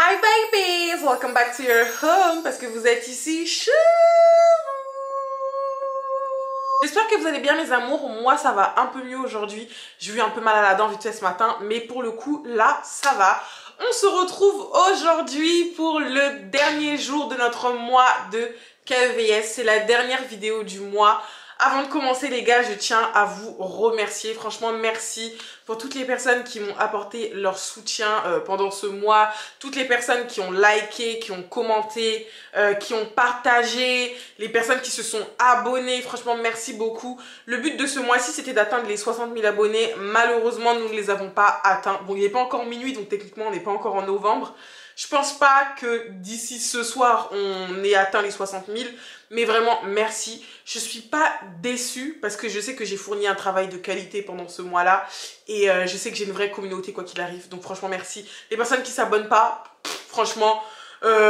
Hi babies, welcome back to your home parce que vous êtes ici chez vous. J'espère que vous allez bien mes amours, moi ça va un peu mieux aujourd'hui. J'ai eu un peu mal à la dent vite fait ce matin, mais pour le coup là ça va. On se retrouve aujourd'hui pour le dernier jour de notre mois de KEVS, c'est la dernière vidéo du mois. Avant de commencer les gars, je tiens à vous remercier, franchement merci pour toutes les personnes qui m'ont apporté leur soutien pendant ce mois, toutes les personnes qui ont liké, qui ont commenté, qui ont partagé, les personnes qui se sont abonnées, franchement merci beaucoup. Le but de ce mois-ci c'était d'atteindre les 60 000 abonnés, malheureusement nous ne les avons pas atteints. Bon il n'est pas encore minuit donc techniquement on n'est pas encore en novembre. Je pense pas que d'ici ce soir on ait atteint les 60 000, mais vraiment merci. Je suis pas déçue parce que je sais que j'ai fourni un travail de qualité pendant ce mois-là et je sais que j'ai une vraie communauté quoi qu'il arrive. Donc franchement merci. Les personnes qui s'abonnent pas, franchement,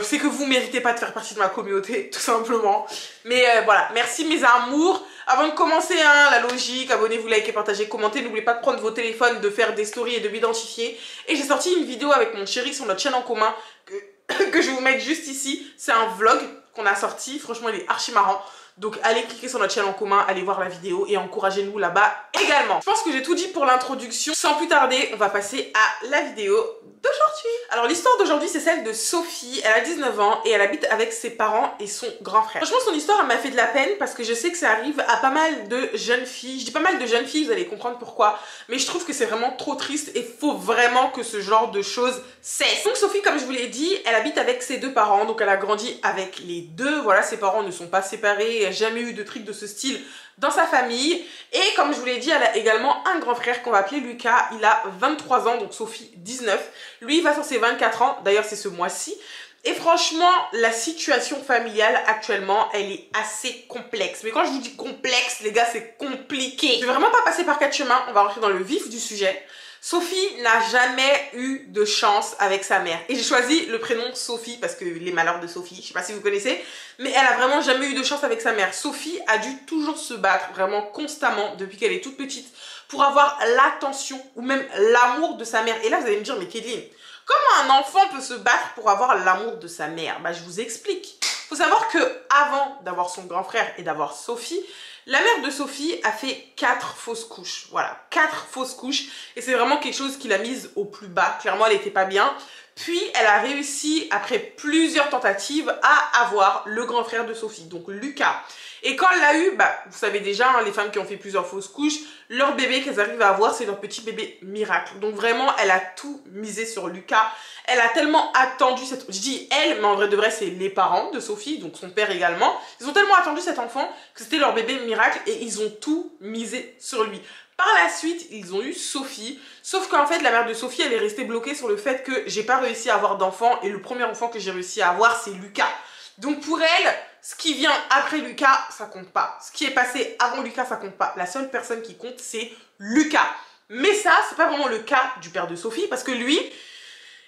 c'est que vous méritez pas de faire partie de ma communauté, tout simplement. Mais voilà, merci mes amours. Avant de commencer, hein, la logique, abonnez-vous, likez, partagez, commentez. N'oubliez pas de prendre vos téléphones, de faire des stories et de m'identifier. Et j'ai sorti une vidéo avec mon chéri sur notre chaîne en commun que je vais vous mettre juste ici. C'est un vlog qu'on a sorti. Franchement, il est archi marrant. Donc allez cliquer sur notre chaîne en commun, allez voir la vidéo et encouragez-nous là-bas également. Je pense que j'ai tout dit pour l'introduction. Sans plus tarder, on va passer à la vidéo d'aujourd'hui. Alors l'histoire d'aujourd'hui c'est celle de Sophie, elle a 19 ans et elle habite avec ses parents et son grand frère. Franchement son histoire elle m'a fait de la peine parce que je sais que ça arrive à pas mal de jeunes filles. Je dis pas mal de jeunes filles, vous allez comprendre pourquoi. Mais je trouve que c'est vraiment trop triste et faut vraiment que ce genre de choses cesse. Donc Sophie comme je vous l'ai dit, elle habite avec ses deux parents. Donc elle a grandi avec les deux. Voilà, ses parents ne sont pas séparés. Il n'y a jamais eu de truc de ce style dans sa famille. Et comme je vous l'ai dit, elle a également un grand frère qu'on va appeler Lucas. Il a 23 ans, donc Sophie 19. Lui, il va sur ses 24 ans. D'ailleurs, c'est ce mois-ci. Et franchement, la situation familiale actuellement, elle est assez complexe. Mais quand je vous dis complexe, les gars, c'est compliqué. Je vais vraiment pas passer par quatre chemins. On va rentrer dans le vif du sujet. Sophie n'a jamais eu de chance avec sa mère. Et j'ai choisi le prénom Sophie parce que les malheurs de Sophie, je sais pas si vous connaissez, mais elle a vraiment jamais eu de chance avec sa mère. Sophie a dû toujours se battre, vraiment constamment, depuis qu'elle est toute petite, pour avoir l'attention ou même l'amour de sa mère. Et là, vous allez me dire, mais Kéline, comment un enfant peut se battre pour avoir l'amour de sa mère? Bah, je vous explique. Faut savoir que avant d'avoir son grand frère et d'avoir Sophie, la mère de Sophie a fait 4 fausses couches. Voilà, 4 fausses couches. Et c'est vraiment quelque chose qui l'a mise au plus bas. Clairement, elle n'était pas bien. Puis, elle a réussi, après plusieurs tentatives, à avoir le grand frère de Sophie, donc Lucas. Et quand elle l'a eu, bah, vous savez déjà, hein, les femmes qui ont fait plusieurs fausses couches, leur bébé qu'elles arrivent à avoir, c'est leur petit bébé miracle. Donc vraiment, elle a tout misé sur Lucas. Elle a tellement attendu cette... Je dis elle, mais en vrai de vrai, c'est les parents de Sophie, donc son père également. Ils ont tellement attendu cet enfant que c'était leur bébé miracle et ils ont tout misé sur lui. Par la suite, ils ont eu Sophie, sauf qu'en fait, la mère de Sophie, elle est restée bloquée sur le fait que j'ai pas réussi à avoir d'enfant et le premier enfant que j'ai réussi à avoir, c'est Lucas. Donc pour elle, ce qui vient après Lucas, ça compte pas. Ce qui est passé avant Lucas, ça compte pas. La seule personne qui compte, c'est Lucas. Mais ça, c'est pas vraiment le cas du père de Sophie, parce que lui,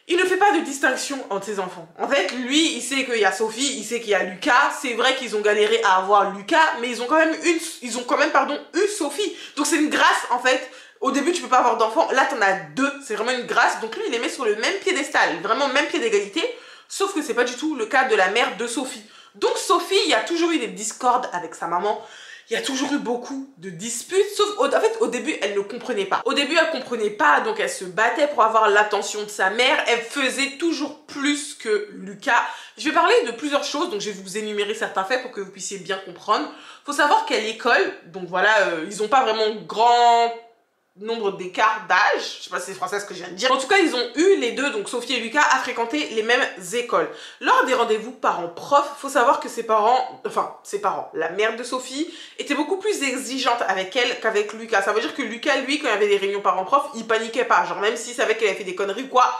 il ne fait pas de distinction entre ses enfants. En fait, lui, il sait qu'il y a Sophie, il sait qu'il y a Lucas. C'est vrai qu'ils ont galéré à avoir Lucas, mais ils ont quand même eu Sophie. Donc c'est une grâce, en fait. Au début, tu peux pas avoir d'enfant. Là, t'en as 2. C'est vraiment une grâce. Donc lui, il les met sur le même piédestal. Vraiment, même pied d'égalité. Sauf que c'est pas du tout le cas de la mère de Sophie. Donc Sophie, il y a toujours eu des discordes avec sa maman. Il y a toujours eu beaucoup de disputes, sauf en fait au début elle ne comprenait pas. Au début elle comprenait pas, donc elle se battait pour avoir l'attention de sa mère. Elle faisait toujours plus que Lucas. Je vais parler de plusieurs choses, donc je vais vous énumérer certains faits pour que vous puissiez bien comprendre. Faut savoir qu'à l'école, donc voilà, ils n'ont pas vraiment grand nombre d'écart d'âge, je sais pas si c'est français ce que je viens de dire. En tout cas, ils ont eu les deux, donc Sophie et Lucas, à fréquenter les mêmes écoles. Lors des rendez-vous parents-prof, faut savoir que la mère de Sophie était beaucoup plus exigeante avec elle qu'avec Lucas. Ça veut dire que Lucas, lui, quand il y avait des réunions parents-prof, il paniquait pas. Genre même s'il savait qu'elle avait fait des conneries ou quoi,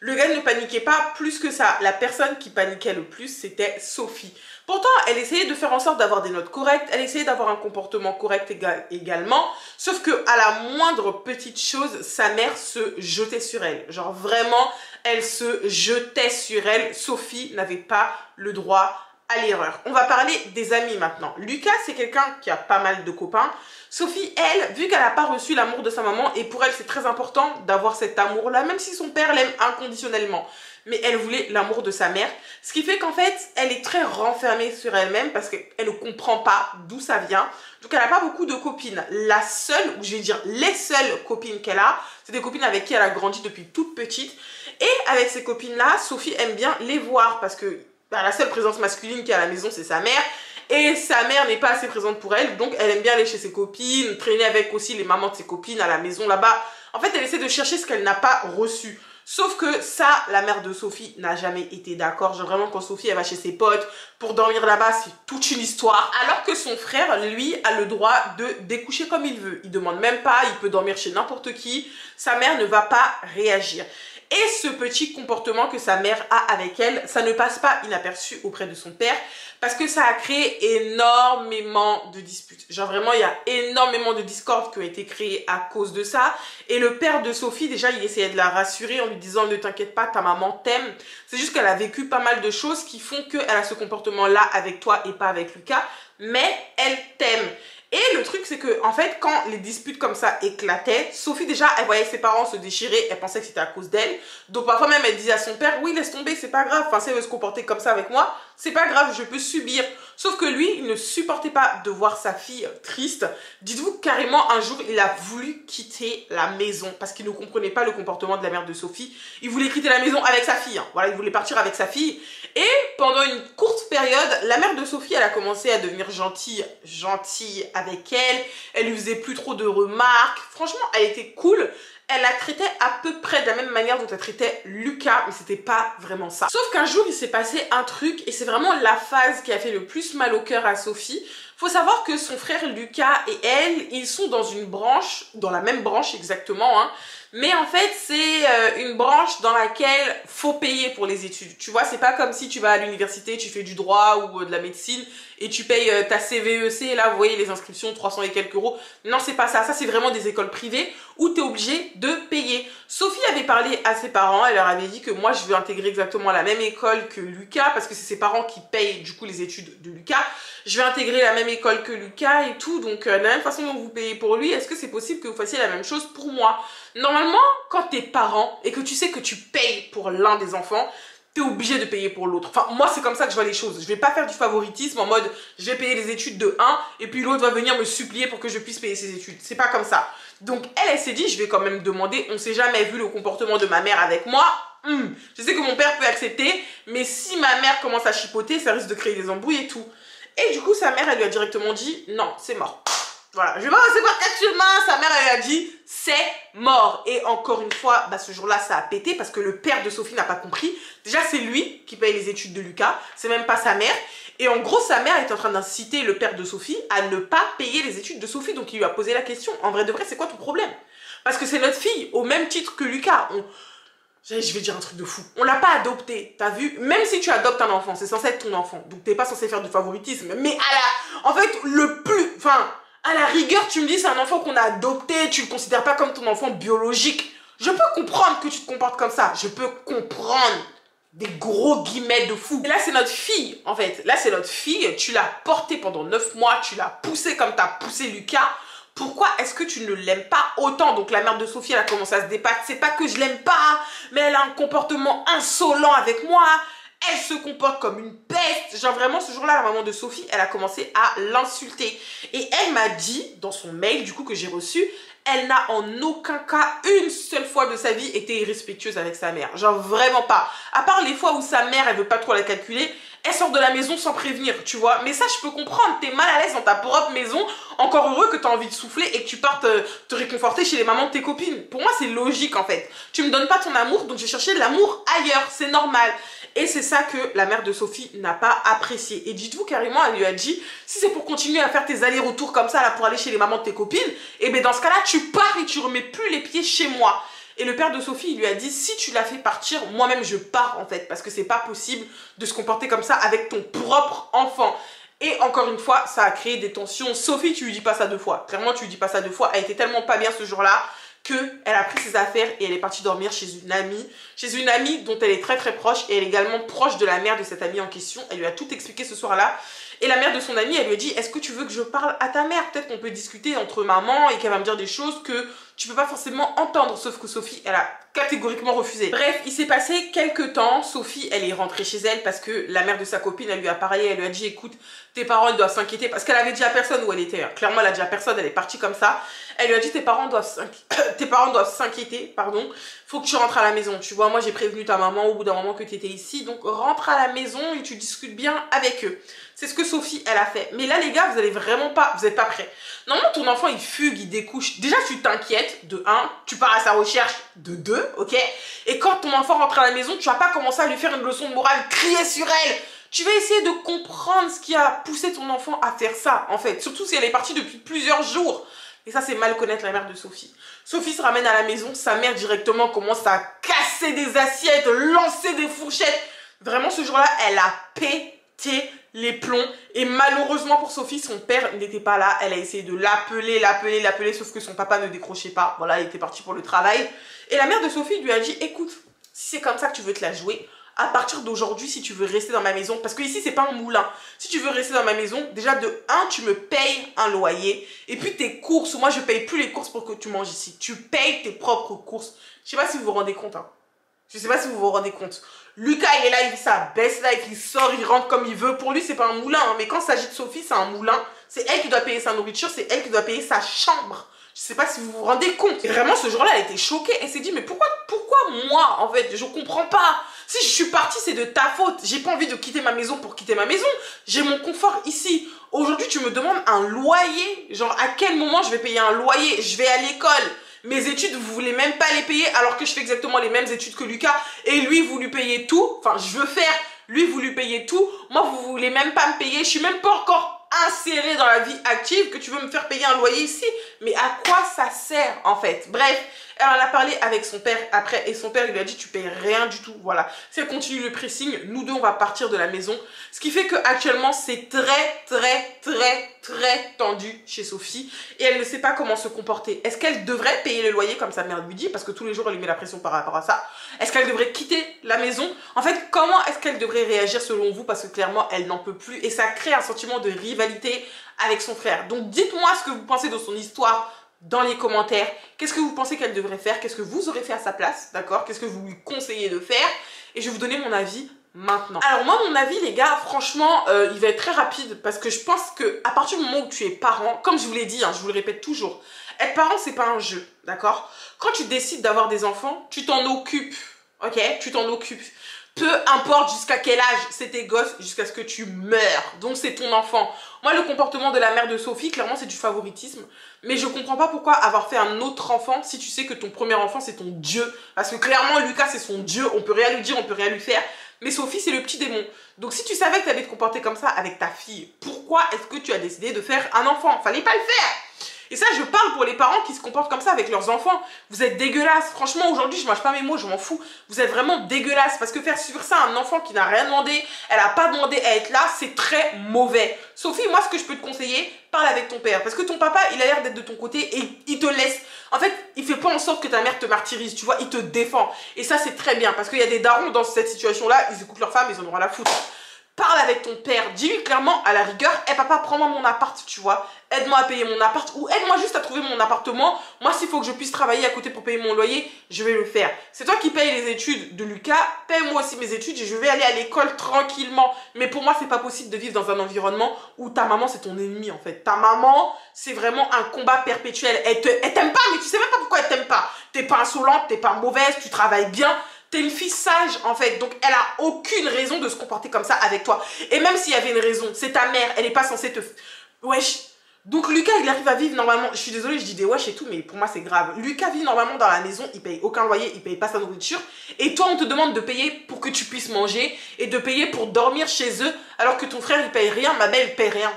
le gars ne paniquait pas plus que ça. La personne qui paniquait le plus, c'était Sophie. Pourtant, elle essayait de faire en sorte d'avoir des notes correctes, elle essayait d'avoir un comportement correct également, sauf que à la moindre petite chose, sa mère se jetait sur elle. Genre vraiment, elle se jetait sur elle. Sophie n'avait pas le droit à l'erreur. On va parler des amis maintenant. Lucas, c'est quelqu'un qui a pas mal de copains. Sophie, elle, vu qu'elle n'a pas reçu l'amour de sa maman, et pour elle, c'est très important d'avoir cet amour-là, même si son père l'aime inconditionnellement. mais elle voulait l'amour de sa mère. Ce qui fait qu'en fait, elle est très renfermée sur elle-même parce qu'elle ne comprend pas d'où ça vient. Donc elle n'a pas beaucoup de copines. La seule, ou je vais dire les seules copines qu'elle a, c'est des copines avec qui elle a grandi depuis toute petite. Et avec ces copines-là, Sophie aime bien les voir parce que la seule présence masculine qu'il y a à la maison, c'est sa mère. Et sa mère n'est pas assez présente pour elle, donc elle aime bien aller chez ses copines, traîner avec aussi les mamans de ses copines à la maison là-bas. En fait, elle essaie de chercher ce qu'elle n'a pas reçu. Sauf que ça, la mère de Sophie n'a jamais été d'accord. Genre vraiment, quand Sophie elle va chez ses potes pour dormir là-bas, c'est toute une histoire. Alors que son frère, lui, a le droit de découcher comme il veut. Il demande même pas, il peut dormir chez n'importe qui. Sa mère ne va pas réagir. Et ce petit comportement que sa mère a avec elle, ça ne passe pas inaperçu auprès de son père parce que ça a créé énormément de disputes. Genre vraiment, il y a énormément de discordes qui ont été créées à cause de ça. Et le père de Sophie, déjà, il essayait de la rassurer en lui disant « Ne t'inquiète pas, ta maman t'aime ». C'est juste qu'elle a vécu pas mal de choses qui font qu'elle a ce comportement-là avec toi et pas avec Lucas, mais elle t'aime. Et le truc, c'est que, en fait, quand les disputes comme ça éclataient, Sophie, déjà, elle voyait ses parents se déchirer, elle pensait que c'était à cause d'elle. Donc, parfois même, elle disait à son père, oui, laisse tomber, c'est pas grave. Enfin, si elle veut se comporter comme ça avec moi, c'est pas grave, je peux subir. Sauf que lui, il ne supportait pas de voir sa fille triste. Dites-vous carrément, un jour, il a voulu quitter la maison parce qu'il ne comprenait pas le comportement de la mère de Sophie. Il voulait quitter la maison avec sa fille. Hein. Voilà, il voulait partir avec sa fille. Et pendant une courte période, la mère de Sophie, elle a commencé à devenir gentille avec elle. Elle lui faisait plus trop de remarques. Franchement, elle était cool. Elle la traitait à peu près de la même manière dont elle traitait Lucas, mais c'était pas vraiment ça. Sauf qu'un jour, il s'est passé un truc, et c'est vraiment la phase qui a fait le plus mal au cœur à Sophie. Faut savoir que son frère Lucas et elle, ils sont dans une branche, dans la même branche exactement, hein, mais en fait, c'est une branche dans laquelle faut payer pour les études. Tu vois, c'est pas comme si tu vas à l'université, tu fais du droit ou de la médecine et tu payes ta CVEC, là, vous voyez, les inscriptions, 300 et quelques euros. Non, c'est pas ça. Ça, c'est vraiment des écoles privées où tu es obligé de payer. Sophie avait parlé à ses parents, elle leur avait dit que moi, je veux intégrer exactement la même école que Lucas parce que c'est ses parents qui payent, du coup, les études de Lucas. Je vais intégrer la même école que Lucas et tout, donc de la même façon dont vous payez pour lui, est-ce que c'est possible que vous fassiez la même chose pour moi? Normalement, quand t'es parent et que tu sais que tu payes pour l'un des enfants, t'es obligé de payer pour l'autre. Enfin, moi, c'est comme ça que je vois les choses. Je vais pas faire du favoritisme en mode, je vais payer les études de un et puis l'autre va venir me supplier pour que je puisse payer ses études. C'est pas comme ça. Donc, elle s'est dit, je vais quand même demander, on s'est jamais vu le comportement de ma mère avec moi. Je sais que mon père peut accepter, mais si ma mère commence à chipoter, ça risque de créer des embrouilles et tout. Et du coup, sa mère, elle lui a directement dit, non, c'est mort. Voilà, je vais pas recevoir 4 chemins. Sa mère, elle a dit, c'est mort. Et encore une fois, bah, ce jour-là, ça a pété parce que le père de Sophie n'a pas compris. Déjà, c'est lui qui paye les études de Lucas. C'est même pas sa mère. Et en gros, sa mère est en train d'inciter le père de Sophie à ne pas payer les études de Sophie. Donc, il lui a posé la question. En vrai de vrai, c'est quoi ton problème? Parce que c'est notre fille, au même titre que Lucas. Je vais dire un truc de fou. On l'a pas adopté, t'as vu? Même si tu adoptes un enfant, c'est censé être ton enfant. Donc, t'es pas censé faire du favoritisme. Mais en fait, à la rigueur, tu me dis c'est un enfant qu'on a adopté, tu le considères pas comme ton enfant biologique. Je peux comprendre que tu te comportes comme ça. Je peux comprendre des gros guillemets de fou. Et là, c'est notre fille, en fait. Là, c'est notre fille. Tu l'as portée pendant 9 mois. Tu l'as poussée comme t'as poussé Lucas. Pourquoi est-ce que tu ne l'aimes pas autant? Donc la mère de Sophie, elle a commencé à se débattre. C'est pas que je l'aime pas, mais elle a un comportement insolent avec moi. Elle se comporte comme une peste. Genre vraiment, ce jour-là, la maman de Sophie, elle a commencé à l'insulter. Et elle m'a dit, dans son mail, du coup, que j'ai reçu, elle n'a en aucun cas, une seule fois de sa vie, été irrespectueuse avec sa mère. Genre vraiment pas. À part les fois où sa mère, elle veut pas trop la calculer, elle sort de la maison sans prévenir, tu vois. Mais ça, je peux comprendre. T'es mal à l'aise dans ta propre maison. Encore heureux que t'as envie de souffler et que tu partes te réconforter chez les mamans de tes copines. Pour moi, c'est logique, en fait. Tu me donnes pas ton amour, donc je vais chercher de l'amour ailleurs. C'est normal. Et c'est ça que la mère de Sophie n'a pas apprécié. Et dites-vous carrément, elle lui a dit, si c'est pour continuer à faire tes allers-retours comme ça, là, pour aller chez les mamans de tes copines, et bien dans ce cas-là, tu pars et tu remets plus les pieds chez moi. Et le père de Sophie, il lui a dit, si tu la fais partir, moi-même je pars en fait, parce que c'est pas possible de se comporter comme ça avec ton propre enfant. Et encore une fois, ça a créé des tensions. Sophie, tu lui dis pas ça 2 fois. Clairement, tu lui dis pas ça 2 fois. Elle était tellement pas bien ce jour-là qu'elle a pris ses affaires et elle est partie dormir chez une amie dont elle est très très proche, et elle est également proche de la mère de cette amie en question. Elle lui a tout expliqué ce soir-là. Et la mère de son amie, elle lui a dit, est-ce que tu veux que je parle à ta mère? Peut-être qu'on peut discuter entre mamans et qu'elle va me dire des choses que tu peux pas forcément entendre. Sauf que Sophie, elle a catégoriquement refusé. Bref, il s'est passé quelques temps. Sophie, elle est rentrée chez elle parce que la mère de sa copine, elle lui a parlé, elle lui a dit écoute, tes parents ils doivent s'inquiéter parce qu'elle avait dit à personne où elle était. Clairement, elle a dit à personne, elle est partie comme ça. Elle lui a dit tes parents doivent s'inquiéter, pardon. Faut que tu rentres à la maison. Tu vois, moi j'ai prévenu ta maman au bout d'un moment que tu étais ici, donc rentre à la maison et tu discutes bien avec eux. C'est ce que Sophie, elle a fait. Mais là, les gars, vous allez vraiment pas, vous êtes pas prêts. Normalement, ton enfant, il fugue, il découche. Déjà, tu t'inquiètes, de 1. Tu pars à sa recherche, de 2, ok? Et quand ton enfant rentre à la maison, tu vas pas commencer à lui faire une leçon de morale, crier sur elle. Tu vas essayer de comprendre ce qui a poussé ton enfant à faire ça, en fait. Surtout si elle est partie depuis plusieurs jours. Et ça, c'est mal connaître la mère de Sophie. Sophie se ramène à la maison, sa mère directement commence à casser des assiettes, lancer des fourchettes. Vraiment, ce jour-là, elle a pété les plombs. Et malheureusement pour Sophie, son père n'était pas là. Elle a essayé de l'appeler, sauf que son papa ne décrochait pas. Voilà, il était parti pour le travail. Et la mère de Sophie lui a dit, écoute, si c'est comme ça que tu veux te la jouer, à partir d'aujourd'hui, si tu veux rester dans ma maison, parce que ici, c'est pas un moulin. Si tu veux rester dans ma maison, déjà de 1, tu me payes un loyer. Et puis tes courses, moi, je paye plus les courses pour que tu manges ici. Tu payes tes propres courses. Je sais pas si vous vous rendez compte, hein. Je sais pas si vous vous rendez compte. Lucas, il est là, il vit sa best life, il sort, il rentre comme il veut. Pour lui, c'est pas un moulin, hein. Mais quand il s'agit de Sophie, c'est un moulin. C'est elle qui doit payer sa nourriture, c'est elle qui doit payer sa chambre. Je sais pas si vous vous rendez compte. Et vraiment, ce jour-là, elle était choquée. Elle s'est dit, mais pourquoi moi, en fait? Je comprends pas. Si je suis partie, c'est de ta faute. J'ai pas envie de quitter ma maison pour quitter ma maison. J'ai mon confort ici. Aujourd'hui, tu me demandes un loyer. Genre, à quel moment je vais payer un loyer? Je vais à l'école. Mes études, vous voulez même pas les payer alors que je fais exactement les mêmes études que Lucas. Et lui, vous lui payez tout. Enfin, je veux faire. Lui, vous lui payez tout. Moi, vous voulez même pas me payer. Je suis même pas encore insérée dans la vie active que tu veux me faire payer un loyer ici. Mais à quoi ça sert, en fait? Bref, elle en a parlé avec son père après. Et son père, il lui a dit, tu payes rien du tout. Voilà. Si elle continue le pressing, nous deux, on va partir de la maison. Ce qui fait qu'actuellement, c'est très tendu chez Sophie. Et elle ne sait pas comment se comporter. Est-ce qu'elle devrait payer le loyer comme sa mère lui dit? Parce que tous les jours, elle lui met la pression par rapport à ça. Est-ce qu'elle devrait quitter la maison? En fait, comment est-ce qu'elle devrait réagir selon vous? Parce que clairement, elle n'en peut plus. Et ça crée un sentiment de rivalité avec son frère. Donc, dites-moi ce que vous pensez de son histoire dans les commentaires. Qu'est-ce que vous pensez qu'elle devrait faire? Qu'est-ce que vous aurez fait à sa place? D'accord? Qu'est-ce que vous lui conseillez de faire? Et je vais vous donner mon avis maintenant. Alors moi, mon avis, les gars, franchement, il va être très rapide parce que je pense que à partir du moment où tu es parent, comme je vous l'ai dit, hein, je vous le répète toujours, être parent, c'est pas un jeu, d'accord? Quand tu décides d'avoir des enfants, tu t'en occupes, ok? Tu t'en occupes. Peu importe jusqu'à quel âge c'est tes gosses, jusqu'à ce que tu meurs. Donc c'est ton enfant. Moi, le comportement de la mère de Sophie, clairement, c'est du favoritisme. Mais je comprends pas pourquoi avoir fait un autre enfant si tu sais que ton premier enfant, c'est ton Dieu. Parce que clairement, Lucas, c'est son Dieu. On peut rien lui dire, on peut rien lui faire. Mais Sophie, c'est le petit démon. Donc si tu savais que tu allais te comporter comme ça avec ta fille, pourquoi est-ce que tu as décidé de faire un enfant? Fallait pas le faire. Et ça, je parle pour les parents qui se comportent comme ça avec leurs enfants. Vous êtes dégueulasses. Franchement, aujourd'hui, je mâche pas mes mots, je m'en fous. Vous êtes vraiment dégueulasses. Parce que faire subir ça à un enfant qui n'a rien demandé, elle n'a pas demandé à être là, c'est très mauvais. Sophie, moi, ce que je peux te conseiller, parle avec ton père. Parce que ton papa, il a l'air d'être de ton côté et il te laisse. En fait, il fait pas en sorte que ta mère te martyrise, tu vois, il te défend. Et ça, c'est très bien. Parce qu'il y a des darons dans cette situation-là, ils écoutent leur femme, ils en auront la foutre. Parle avec ton père, dis-lui clairement à la rigueur, hey, papa, prends-moi mon appart, tu vois, aide-moi à payer mon appart ou aide-moi juste à trouver mon appartement. Moi, s'il faut que je puisse travailler à côté pour payer mon loyer, je vais le faire. C'est toi qui payes les études de Lucas, paye-moi aussi mes études et je vais aller à l'école tranquillement. Mais pour moi, c'est pas possible de vivre dans un environnement où ta maman, c'est ton ennemi en fait. Ta maman, c'est vraiment un combat perpétuel. Elle t'aime pas, mais tu sais même pas pourquoi elle t'aime pas. T'es pas insolente, t'es pas mauvaise, tu travailles bien. T'es une fille sage en fait, donc elle a aucune raison de se comporter comme ça avec toi. Et même s'il y avait une raison, c'est ta mère, elle est pas censée te... Wesh. Donc Lucas, il arrive à vivre normalement, je suis désolée, je dis des wesh et tout, mais pour moi c'est grave. Lucas vit normalement dans la maison, il paye aucun loyer, il paye pas sa nourriture. Et toi, on te demande de payer pour que tu puisses manger et de payer pour dormir chez eux, alors que ton frère, il paye rien, ma belle, il paye rien.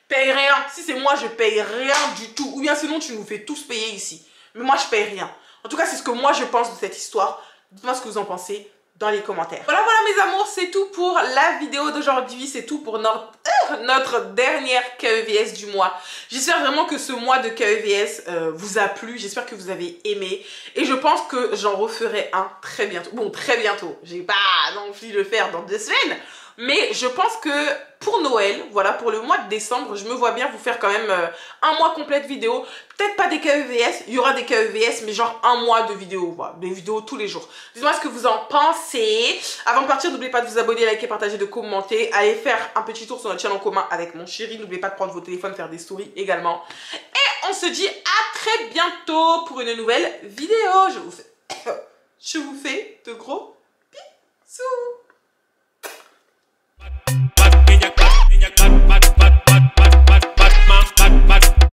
Paye rien. Si c'est moi, je paye rien du tout. Ou bien sinon, tu nous fais tous payer ici. Mais moi, je paye rien. En tout cas, c'est ce que moi, je pense de cette histoire. Dites-moi ce que vous en pensez dans les commentaires. Voilà mes amours, c'est tout pour la vidéo d'aujourd'hui. C'est tout pour notre dernière KEVS du mois. J'espère vraiment que ce mois de KEVS vous a plu. J'espère que vous avez aimé. Et je pense que j'en referai un très bientôt. Bon, très bientôt. J'ai pas envie de le faire dans 2 semaines. Mais je pense que pour Noël, voilà, pour le mois de décembre, je me vois bien vous faire quand même un mois complet de vidéos. Peut-être pas des KEVS, il y aura des KEVS, mais genre un mois de vidéos, voilà, des vidéos tous les jours. Dites-moi ce que vous en pensez. Avant de partir, n'oubliez pas de vous abonner, liker, partager, de commenter. Allez faire un petit tour sur notre chaîne en commun avec mon chéri. N'oubliez pas de prendre vos téléphones, faire des stories également. Et on se dit à très bientôt pour une nouvelle vidéo. Je vous fais de gros bisous.